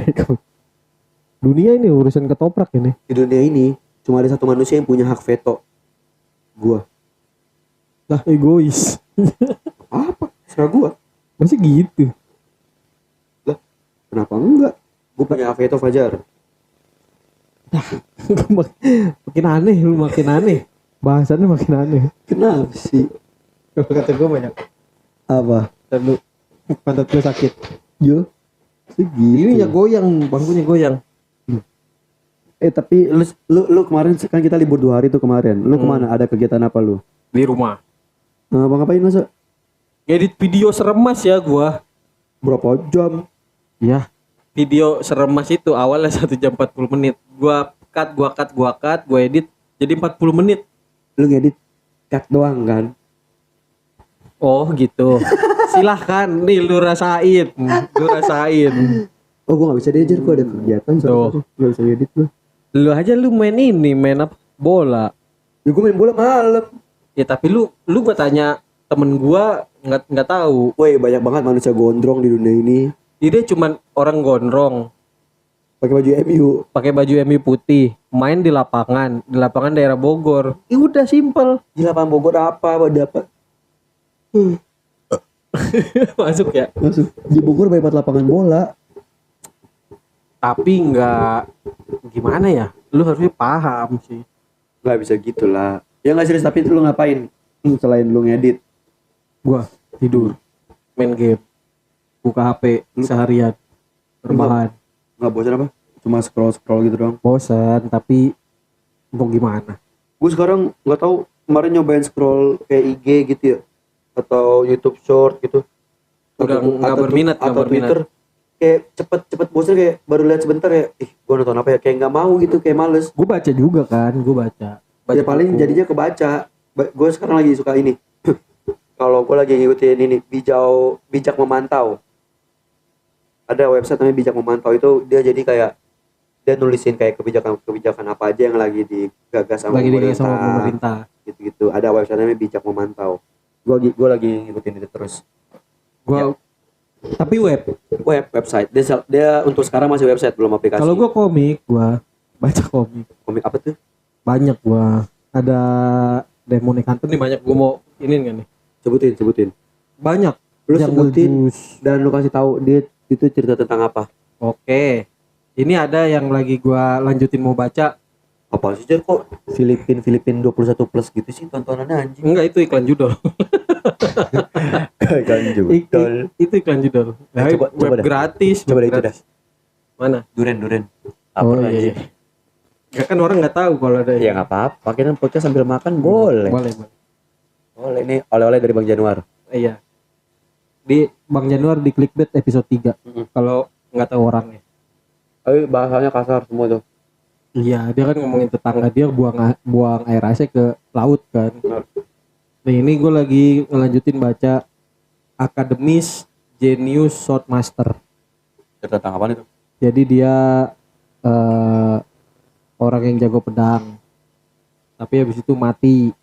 Dunia ini urusan ketoprak ini. Di dunia ini cuma ada satu manusia yang punya hak veto. Gue. Lah egois. Apa? Serah gue. Masih gitu. Kenapa enggak? Gue punya hak veto Fajar. Makin aneh lu, makin aneh. Bahasannya makin aneh. Kenapa sih? Kalau kata gue banyak. Apa? Lalu pantat gue sakit. Yo. Segitu. Ini ya goyang, bangkunya goyang. Tapi lu kemarin kan kita libur 2 hari tuh kemarin. Lu kemana? Ada kegiatan apa lu? Di rumah. Apa ngapain masa? Ngedit video seremas ya gua. Berapa jam? Ya, video seremas itu awalnya 1 jam 40 menit. Gua cut, gua edit jadi 40 menit. Lu ngedit cut doang kan? Oh gitu. Silahkan nih lu rasain. Lu rasain. Oh gua gak bisa diajar, gua ada kegiatan Tuh. Gak bisa edit gua. Lu aja lu main ini, main apa? Bola. Ya gua main bola malam. Ya tapi lu gua tanya temen gua nggak tahu. Woi banyak banget manusia gondrong di dunia ini. Dia cuman orang gondrong, Pakai baju MU. pakai baju MU putih, main di lapangan daerah Bogor. Ya udah simpel. Di lapangan Bogor apa dapat? Masuk ya. Masuk. Di Bogor banyak banget lapangan bola. Tapi nggak gimana ya? Lu harusnya paham sih. Gak bisa gitu lah. Ya gak serius, tapi itu lu ngapain? Selain lu ngedit. Gua tidur, main game, buka HP seharian, rebahan. Gak bosan apa? Cuma scroll gitu doang. Bosan tapi mau gimana? Gue sekarang gak tahu, kemarin nyobain scroll kayak IG gitu ya, atau YouTube Short gitu. Udah nggak berminat, nggak atau berminat. Twitter. Kayak cepet bosan, kayak baru lihat sebentar ya. Gue nonton apa ya? Kayak nggak mau gitu, kayak males. Gue baca juga kan, gue baca Ya paling buku. jadinya kebaca. Gue sekarang lagi suka ini. Kalau gue lagi ngikutin ini bijak memantau. Ada website namanya bijak memantau, itu dia jadi kayak dia nulisin kayak kebijakan apa aja yang lagi digagas sama lagi sama pemerintah. gitu. Ada website namanya bijak memantau. Gue lagi ngikutin itu terus. Gua tapi Website. Dia untuk sekarang masih website, belum aplikasi. kalau gua komik, gua baca komik komik apa tuh? banyak. Gua ada Demon Hunter nih banyak. Gua mau ini enggak nih? Sebutin. Banyak. Lu Jungle sebutin Juice. dan lu kasih tahu dia itu cerita tentang apa? Oke. Ini ada yang lagi gua lanjutin mau baca. Apa sih Jar, kok Filipin 21 plus gitu sih tontonannya anjing? Enggak, itu iklan judul. Kan Itu iklan judul. Nah, Coba web dah. gratis. Coba web deh itu dah. gratis. Mana? Duren. Oh iya. Enggak kan orang nggak tahu kalau ada. Ya nggak apa-apa. Pakai podcast sambil makan boleh. Boleh. Boleh, ini oleh-oleh dari Bang Januar. Iya. Di Bang Januar di Clickbait episode 3. Kalau nggak tahu orangnya. Tapi bahasanya kasar semua tuh. Iya, dia kan ngomongin tetangga dia buang air AC ke laut kan. Benar. Nah, ini gue lagi ngelanjutin baca Akademis Genius Swordmaster. Cerita tentang apa itu? Jadi dia orang yang jago pedang. Tapi habis itu mati.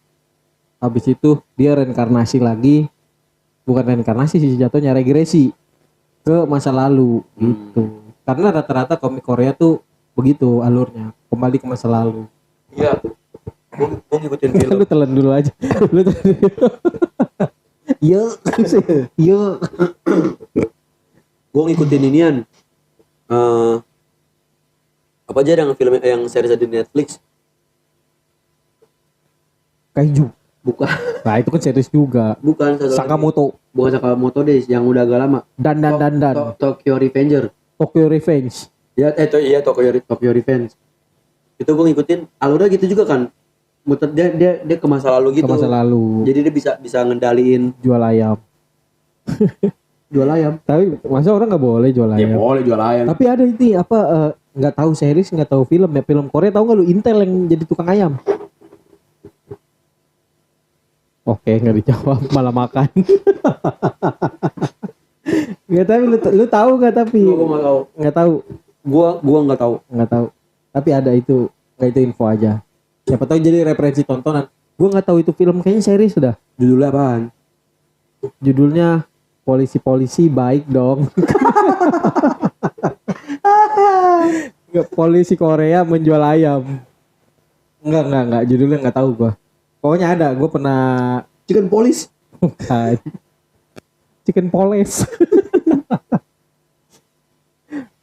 Habis itu dia reinkarnasi lagi. Bukan reinkarnasi sih, jatuhnya regresi ke masa lalu gitu. Karena rata-rata komik Korea tuh begitu alurnya, kembali ke masa lalu. Iya. Gue ngikutin film. Lu telan dulu aja. Lu telan. Iya. Iya. Gue ngikutin inian. Apa aja yang film yang series di Netflix? Kaiju. Bukan. Nah, itu kan series juga. Bukan satu lagi. Sakamoto. Bukan Sakamoto deh, yang udah agak lama. Dan. Tokyo Revenger. Tokyo Revenge. Ya, iya Tokyo Revenge. Itu gue ngikutin alurnya gitu juga kan. Muter dia ke masa lalu gitu. Ke masa lalu. Jadi dia bisa ngendaliin Jual ayam. jual ayam. Tapi masa orang nggak boleh jual Ya ayam? boleh jual ayam. Tapi ada ini apa nggak tahu series, nggak tahu film ya. Film Korea tahu nggak lu Intel yang jadi tukang ayam? Oke, nggak dijawab, malah makan. Nggak tahu lu tahu nggak tapi? Gue nggak tahu. Nggak tahu. Gua nggak tahu. Nggak tahu. Tapi ada itu, nggak itu info aja. Siapa tahu jadi referensi tontonan. Gue nggak tahu itu film, kayaknya series sudah. Judulnya apaan? Judulnya Polisi baik dong. Nggak, polisi Korea menjual ayam. Enggak. Judulnya nggak tahu gua. Pokoknya ada, gue pernah Chicken Police. bukan. Chicken Police.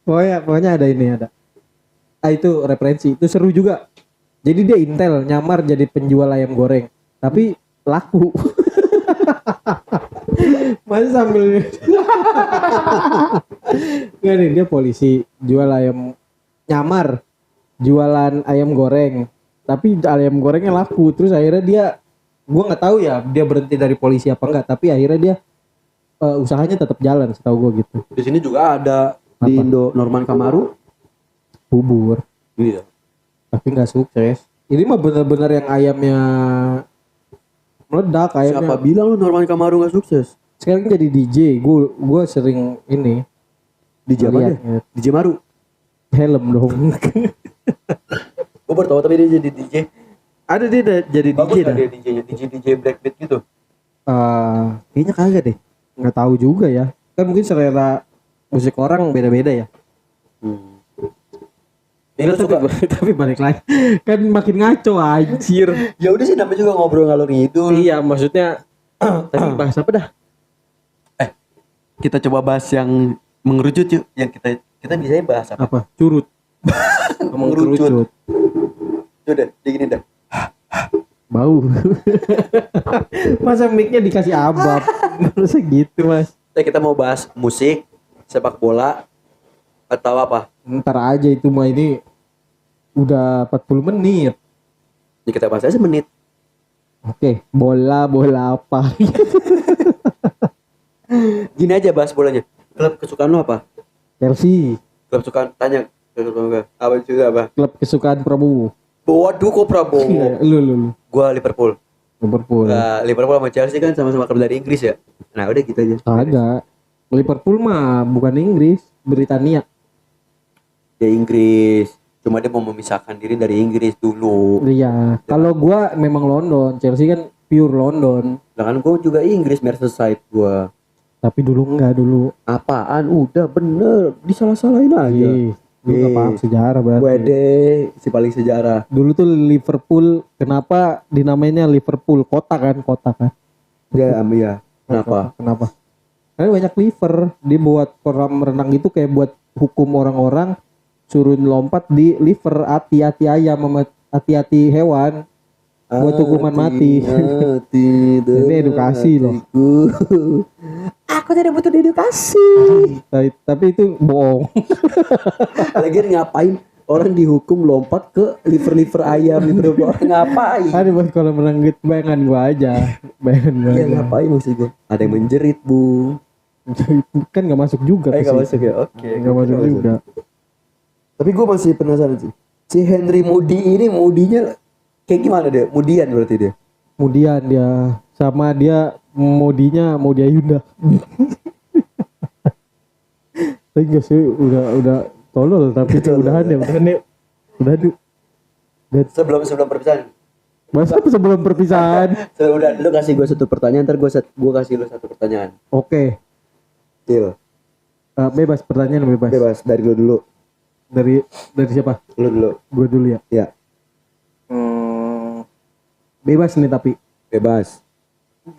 pokoknya ada ini ada. Itu referensi, itu seru juga. Jadi dia Intel nyamar jadi penjual ayam goreng, tapi laku. Masih sambil nggak nih, dia polisi jual ayam, nyamar jualan ayam goreng, tapi ayam gorengnya laku. Terus akhirnya dia gue nggak tahu ya dia berhenti dari polisi apa enggak, tapi akhirnya dia usahanya tetap jalan setahu gue gitu. Di sini juga ada di Apa? Indo Norman Kamaru. Bubur, Iya. tapi nggak sukses. Ini mah benar-benar yang ayamnya meledak Siapa ayamnya. bilang lu Norman Kamaru gak sukses? Sekarang jadi DJ, gue sering ini DJ apa deh? ngeliat DJ Maru. helm dong. Gue baru tahu tapi dia jadi DJ. Ada dia jadi DJ Bagus dah. kan dia DJ-nya? DJ Blackbeat gitu. Kayaknya kagak deh, nggak tahu juga ya. Kan mungkin selera musik orang beda-beda ya. Dia tapi, suka. tapi balik lagi kan makin ngaco anjir. Ya udah sih namanya juga ngobrol ngalor ngidul. Iya maksudnya tadi bahas apa dah? Kita coba bahas yang mengerucut yuk. Yang kita bisa bahas apa? Apa? Curut. Ngomong Mengerucut. kerucut. Udah, digini dah. Bau. Masa mic-nya dikasih abab? Masa gitu mas? Kita mau bahas musik, sepak bola, atau apa? Ntar aja itu mah, ini udah 40 menit. Ya kita bahas aja menit. Oke, bola apa? Gini aja bahas bolanya. Klub kesukaan lo apa? Chelsea. Klub kesukaan, tanya. Klub kesukaan gue. Apa juga apa? Klub kesukaan Prabowo. Waduh kok Prabowo. Iya, lu. Gua Liverpool. Liverpool. Liverpool sama Chelsea kan sama-sama klub dari Inggris ya. Nah udah gitu aja. Kagak. Liverpool mah bukan Inggris, Britania. Ya Inggris. Cuma dia mau memisahkan diri dari Inggris dulu. Iya. Kalau gua memang London, Chelsea kan pure London. Lah kan gua juga Inggris Merseyside gua. Tapi dulu enggak dulu. Apaan? Udah bener. Disalah-salahin aja. Lu nggak paham sejarah berarti. Gue deh si paling sejarah. Dulu tuh Liverpool, kenapa dinamainnya Liverpool? Kota kan? Dia ya. Kenapa? Kenapa? Karena banyak liver. Dia buat kolam renang itu kayak buat hukum orang-orang suruh lompat di liver, hati-hati ayam sama hati-hati hewan. Buat hukuman mati. Ini edukasi loh. Aku tidak butuh edukasi. Tapi itu bohong. Lagian ngapain orang dihukum lompat ke liver ayam liver orang ngapain? Ada buat kolam renang gitu, bayangan gua aja. Iya ngapain maksud gue? Ada yang menjerit bu. Kan nggak masuk juga. Nggak ke masuk situ. ya? Oke. Nggak masuk juga. Tapi gue masih penasaran sih. Si Henry Moody ini Moody-nya kayak gimana dia? Mudian berarti dia. Kemudian dia sama dia modinya Modi Ayunda. Tapi enggak sih, udah tolol tapi udahan deh. Sebelum perpisahan. Masa sebelum perpisahan? Udah lu kasih gue satu pertanyaan, ntar gue kasih lu satu pertanyaan. Oke. Deal. Bebas, pertanyaan bebas. Bebas dari lu dulu. Dari siapa? Lu dulu. Gue dulu ya. Ya. Bebas nih tapi. Bebas.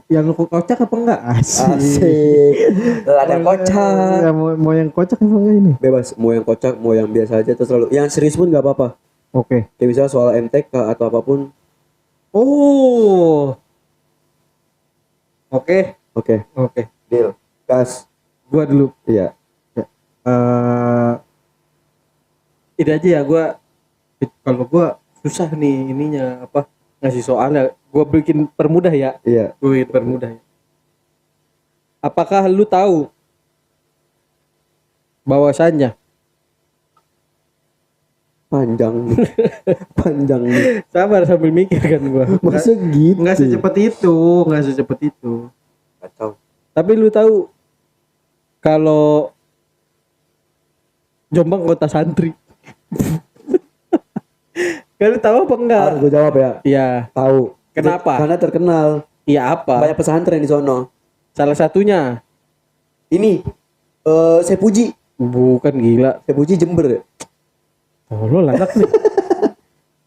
Yang kocak apa enggak? Asik. Ada kocak. Ya, mau yang kocak apa enggak ini? Bebas. Mau yang kocak, mau yang biasa aja terserah lu. Yang serius pun gak apa-apa. Oke. Kayak misalnya soal MTK atau apapun. Oh. Oke. Deal. Gas. Gua dulu. Iya. Ini aja ya, kalau gua susah nih ininya apa ngasih soalnya, gua bikin permudah ya. Iya. Gue bikin permudah ya. Apakah lu tahu bahwasannya Panjang nih. Panjang nih. sabar sambil mikir kan gua. Masa gitu? Nggak secepat itu. Kacau. Tapi lu tahu kalau Jombang kota santri. Kalian tahu apa enggak? Harus gue jawab ya. Iya. Tahu. Kenapa? Karena terkenal. Iya apa? Banyak pesantren di sono. Salah satunya. Ini saya puji. Bukan gila. Saya puji Jember ya. Tolol anak nih.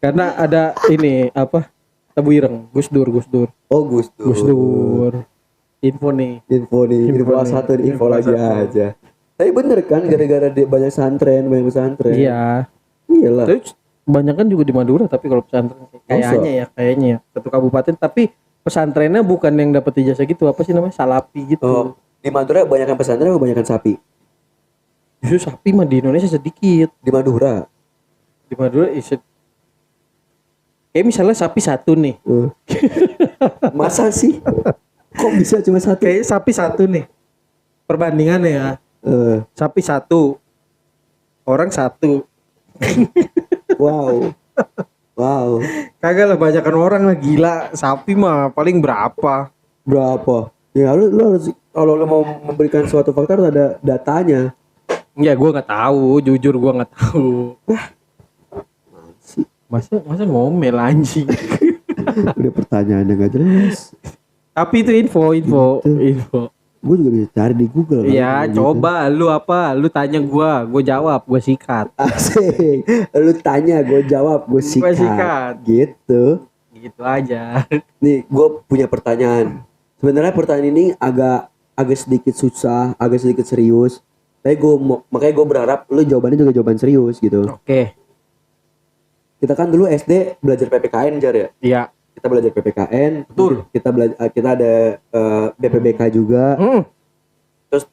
Karena ada ini apa? Tebu Ireng, Gus Dur. Oh Gus Dur. Info nih. Info satu info lagi aja. Tapi bener kan gara-gara dia banyak pesantren. Iya. Iyalah. Terus banyak kan juga di Madura, tapi kalau pesantren kayaknya ya satu kabupaten, tapi pesantrennya bukan yang dapat ijazah gitu, apa sih namanya, salapi gitu. Oh, di Madura banyak pesantren atau banyak sapi? Justru sapi mah di Indonesia sedikit. Di Madura. Di Madura Kayak misalnya sapi satu nih. Masa sih? Kok bisa cuma satu? Kayak sapi satu nih. Perbandingannya ya. Sapi satu. Orang satu. Wow. Wow. Kagak lah, banyakan orang lah, gila. Sapi mah paling berapa? Berapa? Ya lu harus, kalau lu mau memberikan suatu fakta harus ada datanya. Ya gue nggak tahu, jujur gue nggak tahu. Masa ngomel anjing. Udah pertanyaannya nggak jelas. Tapi itu info. Gue juga bisa cari di Google. Iya, kan, coba lu apa? Lu tanya gue jawab, gue sikat. Asik. Lu tanya, gue jawab, gue sikat. sikat. Gitu. Gitu aja. Nih, gue punya pertanyaan. Sebenarnya pertanyaan ini agak sedikit susah, agak sedikit serius. Tapi makanya gue berharap lu jawabannya juga jawaban serius gitu. Oke. Kita kan dulu SD belajar PPKN, Jar ya. Iya. Kita belajar PPKN. Betul. Kita ada BPBK juga. Terus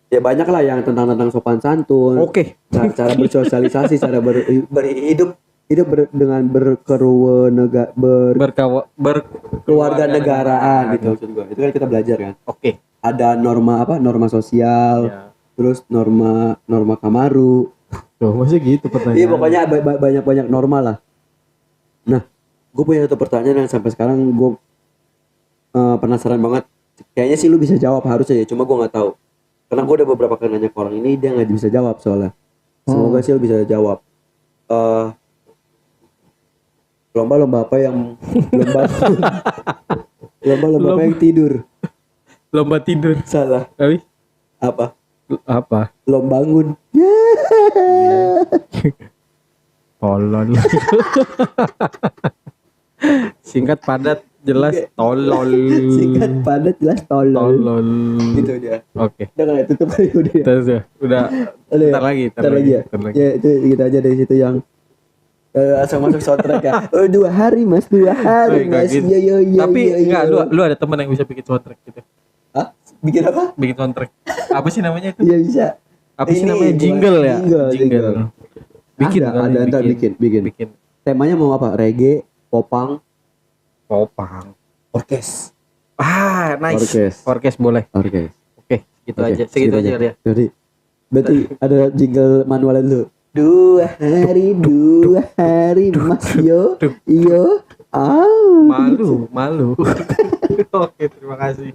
ya banyak lah yang tentang sopan santun. Oke. Cara bersosialisasi, cara berhidup dengan berkeluarga negaraan gitu maksud gua. Itu kan kita belajar kan. Oke. Ada norma sosial, Ya. terus norma Kamaru. Tuh, masih gitu pertanyaan. Iya pokoknya banyak norma lah. Nah, gue punya satu pertanyaan yang sampai sekarang gue penasaran banget. Kayaknya sih lu bisa jawab harusnya ya, cuma gue nggak tahu. Karena gue udah beberapa kali nanya ke orang ini, dia nggak bisa jawab soalnya. Semoga sih lu bisa jawab. Lomba apa yang lomba apa yang tidur? Lomba tidur. Salah. Tapi Apa? Lombangun. Tolol. Singkat padat jelas tolol. Singkat padat jelas tolol. Gitu dia. Oke. Udah kali tutup kali udah. Ya? Terus ya. Udah. Ntar lagi Ya. Ya itu gitu aja dari situ yang langsung masuk soundtrack ya. 2 hari mas, 2 hari mas. Gitu. Yo. Tapi enggak, lu ada teman yang bisa bikin soundtrack gitu. Hah? Bikin apa? Bikin soundtrack. Apa sih namanya itu? Iya bisa. Apa sih Ini, namanya? Jingle ya? Jingle. Bikin ada ntar bikin. Temanya mau apa? Reggae, popang, orkes. Nice. Orkes boleh. Orkes. Oke, gitu aja. Segitu aja kali ya. Jadi berarti ada jingle manualnya dulu. 2 hari mas yo. Malu. Oke, terima kasih.